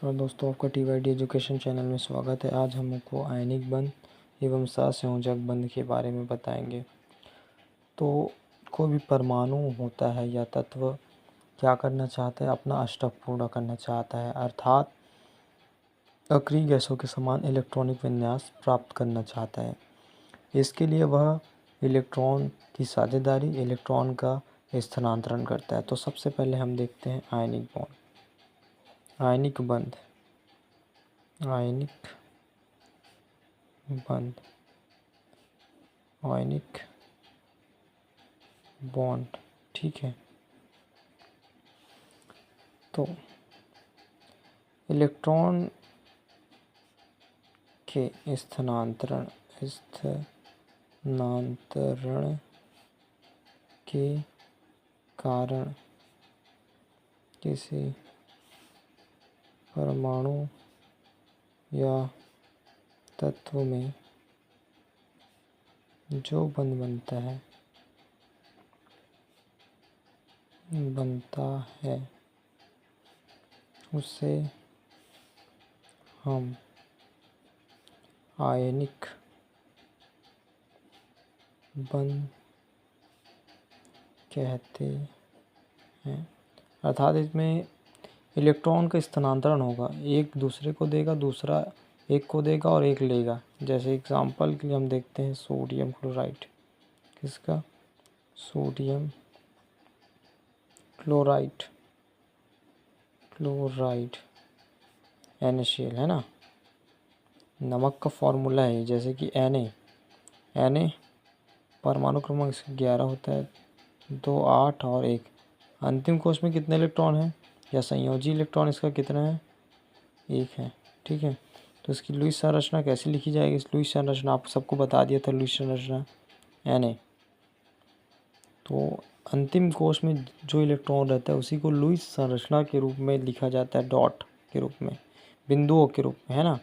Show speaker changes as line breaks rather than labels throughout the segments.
तो दोस्तों, आपका टीवाईडी एजुकेशन चैनल में स्वागत है। आज हम आपको आयनिक बंध एवं सहसंयोजक बंध के बारे में बताएंगे। तो कोई भी परमाणु होता है या तत्व क्या करना चाहता है, अपना अष्टक पूर्ण करना चाहता है, अर्थात अक्रिय गैसों के समान इलेक्ट्रॉनिक विन्यास प्राप्त करना चाहता है। इसके लिए वह इलेक्ट्रॉन की साझेदारी, इलेक्ट्रॉन का स्थानांतरण करता है। तो सबसे पहले हम देखते हैं आयनिक बॉन्ड, आयनिक बंध, आयनिक बंध, आयनिक बॉन्ड। ठीक है, तो इलेक्ट्रॉन के स्थानांतरण के कारण किसी परमाणु या तत्व में जो बंध बनता है उसे हम आयनिक बंध कहते हैं। अर्थात इसमें इलेक्ट्रॉन का स्थानांतरण होगा, एक दूसरे को देगा, दूसरा एक को देगा और एक लेगा। जैसे एग्जांपल के लिए हम देखते हैं सोडियम क्लोराइड, किसका, सोडियम क्लोराइड, NaCl है ना, नमक का फॉर्मूला है। जैसे कि Na परमाणु क्रमांक 11 होता है, 2 8 और 1। अंतिम कोश में कितने इलेक्ट्रॉन हैं, या संयोजी इलेक्ट्रॉन इसका कितना है, 1 है। ठीक है, तो इसकी लुईस संरचना कैसे लिखी जाएगी। इस लुईस संरचना आप सबको बता दिया था, लुईस संरचना Na। तो अंतिम कोश में जो इलेक्ट्रॉन रहता है उसी को लुईस संरचना के रूप में लिखा जाता है, डॉट के रूप में, बिंदुओं के रूप में, है ना।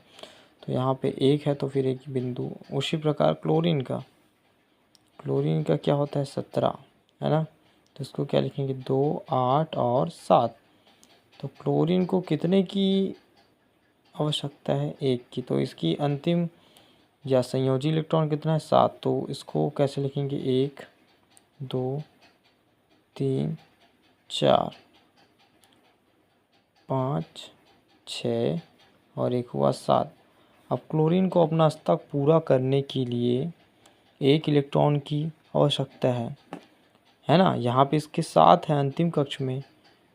तो यहाँ पे 1 है तो फिर एक बिंदु। उसी प्रकार क्लोरीन का क्या होता है, 17, है ना। तो इसको क्या लिखेंगे, 2 8 और 7। तो क्लोरीन को कितने की आवश्यकता है, 1 की। तो इसकी अंतिम या संयोजी इलेक्ट्रॉन कितना है, 7। तो इसको कैसे लिखेंगे, 1 2 3 4 5 6 और 1 हुआ 7। अब क्लोरीन को अपना अष्टक पूरा करने के लिए 1 इलेक्ट्रॉन की आवश्यकता है ना। यहाँ पे इसके 7 है अंतिम कक्ष में,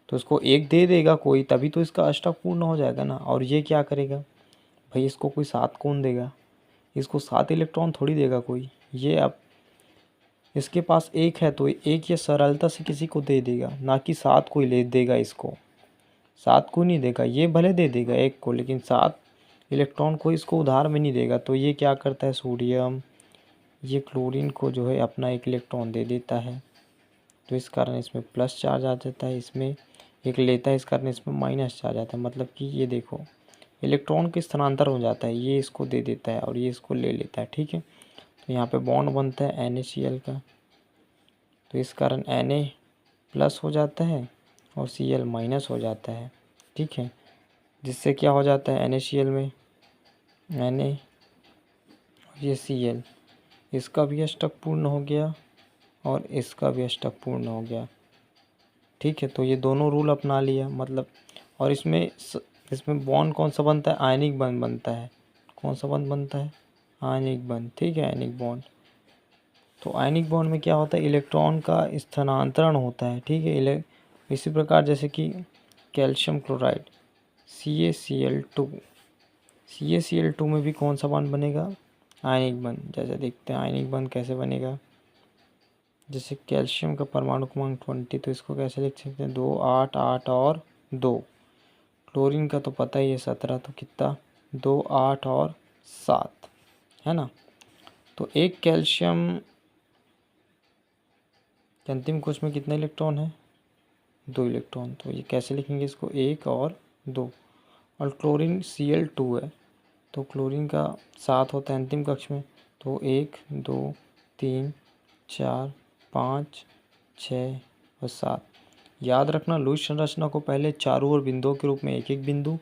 तो इसको 1 दे देगा कोई, तभी तो इसका अष्टक पूर्ण हो जाएगा ना। और ये क्या करेगा भाई, इसको कोई 7 कौन देगा, इसको 7 इलेक्ट्रॉन थोड़ी देगा कोई। ये अब इसके पास 1 है तो 1 ये सरलता से किसी को दे देगा, ना कि 7 कोई ले देगा। इसको 7 को नहीं देगा, ये भले दे देगा 1 को, लेकिन 7 इलेक्ट्रॉन को इसको उधार में नहीं देगा। तो ये क्या करता है, सोडियम ये क्लोरीन को जो है अपना 1 इलेक्ट्रॉन दे देता है। तो इस कारण इसमें प्लस चार्ज आ जाता है, इसमें 1 लेता है, इस कारण इसमें माइनस चार्ज आता है। मतलब कि ये देखो, इलेक्ट्रॉन के स्थानांतर हो जाता है, ये इसको दे देता है और ये इसको ले लेता है। ठीक है, तो यहाँ पे बॉन्ड बनता है NaCl का, तो इस कारण Na प्लस हो जाता है और Cl माइनस हो जाता है। ठीक है, जिससे क्या हो जाता है, NaCl में Na और ये Cl, इसका भी अष्टक पूर्ण हो गया और इसका भी अष्टक पूर्ण हो गया। ठीक है, तो ये दोनों रूल अपना लिया मतलब। और इसमें बॉन्ड कौन सा बनता है, आयनिक बंध बनता है। कौन सा बंध बनता है, आयनिक बंध। ठीक है, आयनिक बॉन्ड। तो आयनिक बॉन्ड में क्या होता है, इलेक्ट्रॉन का स्थानांतरण होता है। ठीक है, इसी प्रकार जैसे कि कैल्शियम क्लोराइड CaCl2 में भी कौन सा बॉन्ड बनेगा, आयनिक बंध। जैसे देखते हैं आयनिक बंध कैसे बनेगा। जैसे कैल्शियम का परमाणु क्रमांक 20, तो इसको कैसे लिख सकते हैं, 2 8 8 और 2। क्लोरीन का तो पता ही है 17, तो कितना, 2 8 और 7, है ना। तो एक कैल्शियम के अंतिम कोश में कितने इलेक्ट्रॉन है, 2 इलेक्ट्रॉन। तो ये कैसे लिखेंगे इसको, 1 और 2। और क्लोरीन Cl2 है, तो क्लोरीन का 7 होता है अंतिम कक्ष में। तो 1 2 3 4 5 6 और 7। याद रखना, लुईस संरचना को पहले चारों ओर बिंदुओं के रूप में 1 1 बिंदु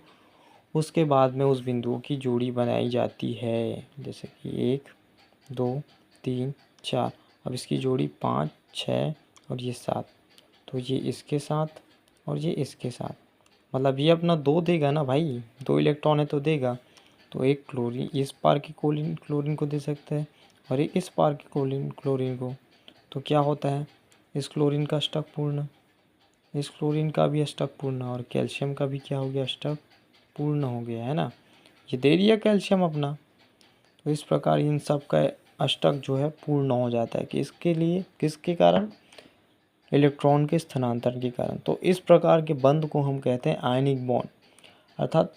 उसके बाद में उस बिंदुओं की जोड़ी बनाई जाती है, जैसे कि 1 2 3 4। अब इसकी जोड़ी 5 6 और ये 7, तो ये इसके साथ और ये इसके साथ, मतलब ये अपना 2 देगा ना भाई, 2 इलेक्ट्रॉन है तो देगा। तो एक क्लोरीन इस पार की क्लोरीन को दे सकता है और एक इस पार की क्लोरीन को। तो क्या होता है, इस क्लोरीन का अष्टक पूर्ण, इस क्लोरीन का भी अष्टक पूर्ण और कैल्शियम का भी क्या हो गया, अष्टक पूर्ण हो गया, है ना। ये दे दिया कैल्शियम अपना। तो इस प्रकार इन सब का अष्टक जो है पूर्ण हो जाता है, किसके लिए, किसके कारण, इलेक्ट्रॉन के स्थानांतरण के कारण। तो इस प्रकार के बंध को हम कहते हैं आयनिक बॉन्ड, अर्थात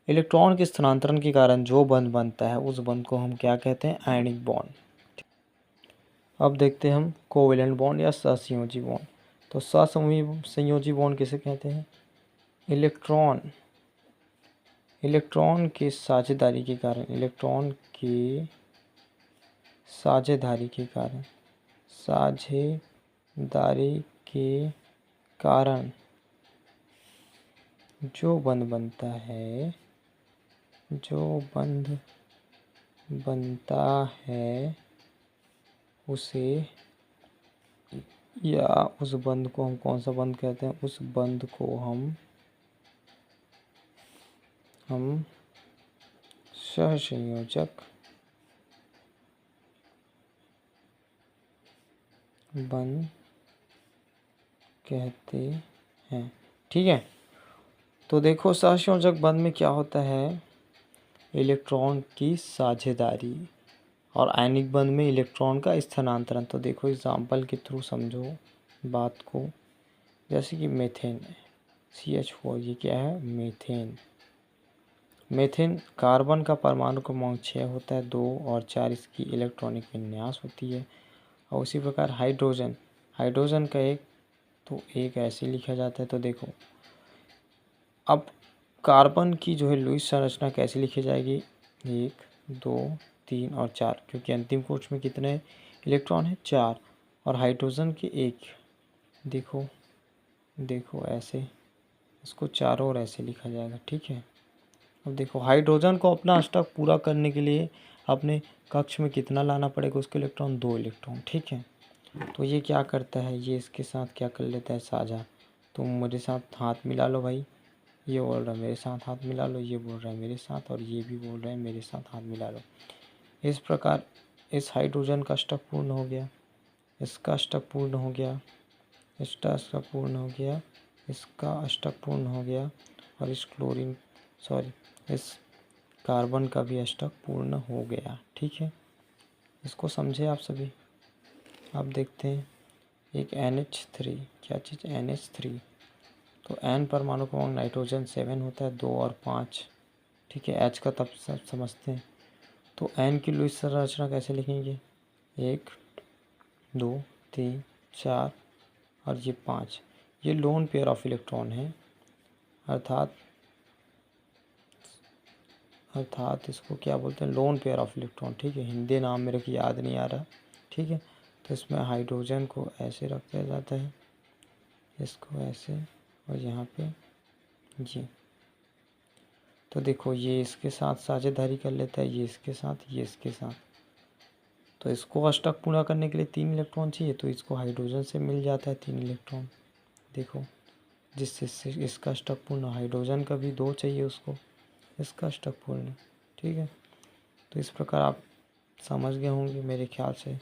इलेक्ट्रॉन के स्थानांतरण के कारण जो बंध बनता है उस बंध को हम क्या कहते हैं, आयनिक बॉन्ड। अब देखते हैं हम कोवेलेंट बॉन्ड या सहसंयोजी बॉन्ड। तो सहसंयोजी बॉन्ड किसे कहते हैं, इलेक्ट्रॉन के साझेदारी के कारण, इलेक्ट्रॉन के साझेदारी के कारण, साझेदारी के कारण जो बंध बनता है, जो बंध बनता है उसे, या उस बंध को हम कौन सा बंध कहते हैं, उस बंध को हम सहसंयोजक बंध कहते हैं। ठीक है, तो देखो सहसंयोजक बंध में क्या होता है, इलेक्ट्रॉन की साझेदारी, और आयनिक बंध में इलेक्ट्रॉन का स्थानांतरण। तो देखो एग्जाम्पल के थ्रू समझो बात को, जैसे कि मीथेन है, CH4, ये क्या है, मीथेन। मीथेन कार्बन का परमाणु क्रमांक 6 होता है, 2 और 4 इसकी इलेक्ट्रॉनिक विन्यास होती है। और उसी प्रकार हाइड्रोजन का एक ऐसे लिखा जाता है। तो देखो अब कार्बन की जो है लुईस संरचना कैसे लिखी जाएगी, 1 2 3 और 4, क्योंकि अंतिम कोश में कितने इलेक्ट्रॉन है, 4, और हाइड्रोजन के 1। देखो ऐसे, इसको चारों ओर ऐसे लिखा जाएगा। ठीक है, अब देखो हाइड्रोजन को अपना अष्टक पूरा करने के लिए अपने कक्ष में कितना लाना पड़ेगा, उसके इलेक्ट्रॉन 2 इलेक्ट्रॉन। ठीक है, तो ये क्या करता है, ये इसके साथ क्या कर लेता है, साझा। तुम मेरे साथ हाथ मिला लो भाई, ये बोल रहा है मेरे साथ हाथ मिला लो, ये बोल रहा है मेरे साथ, और ये भी बोल रहा है मेरे साथ हाथ मिला लो। इस प्रकार इस हाइड्रोजन का अष्टक पूर्ण हो गया, इसका अष्टक पूर्ण हो गया, इसका अष्टक पूर्ण हो गया, इसका अष्टक पूर्ण हो गया, और इस कार्बन का भी अष्टक पूर्ण हो गया। ठीक है, इसको समझे आप सभी। अब देखते हैं एक NH3, क्या चीज़, NH3। तो N परमाणु क्रमांक नाइट्रोजन 7 होता है, 2 और 5। ठीक है, H का तब सब समझते हैं। तो N की लुईस संरचना कैसे लिखेंगे, 1 2 3 4 और ये 5। ये लोन पेयर ऑफ इलेक्ट्रॉन है, अर्थात इसको क्या बोलते हैं, लोन पेयर ऑफ इलेक्ट्रॉन। ठीक है, हिंदी नाम मेरे को याद नहीं आ रहा। ठीक है, तो इसमें हाइड्रोजन को ऐसे रखा जाता है, इसको ऐसे, और यहाँ पे जी। तो देखो ये इसके साथ साझेदारी कर लेता है, ये इसके साथ, ये इसके साथ। तो इसको अष्टक पूरा करने के लिए 3 इलेक्ट्रॉन चाहिए, तो इसको हाइड्रोजन से मिल जाता है 3 इलेक्ट्रॉन। देखो जिससे इसका अष्टक पूर्ण, हाइड्रोजन का भी 2 चाहिए उसको, इसका अष्टक पूर्ण। ठीक है, तो इस प्रकार आप समझ गए होंगे मेरे ख्याल से।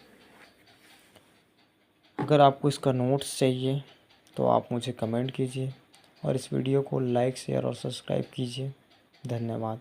अगर आपको इसका नोट्स चाहिए तो आप मुझे कमेंट कीजिए, और इस वीडियो को लाइक शेयर और सब्सक्राइब कीजिए। धन्यवाद।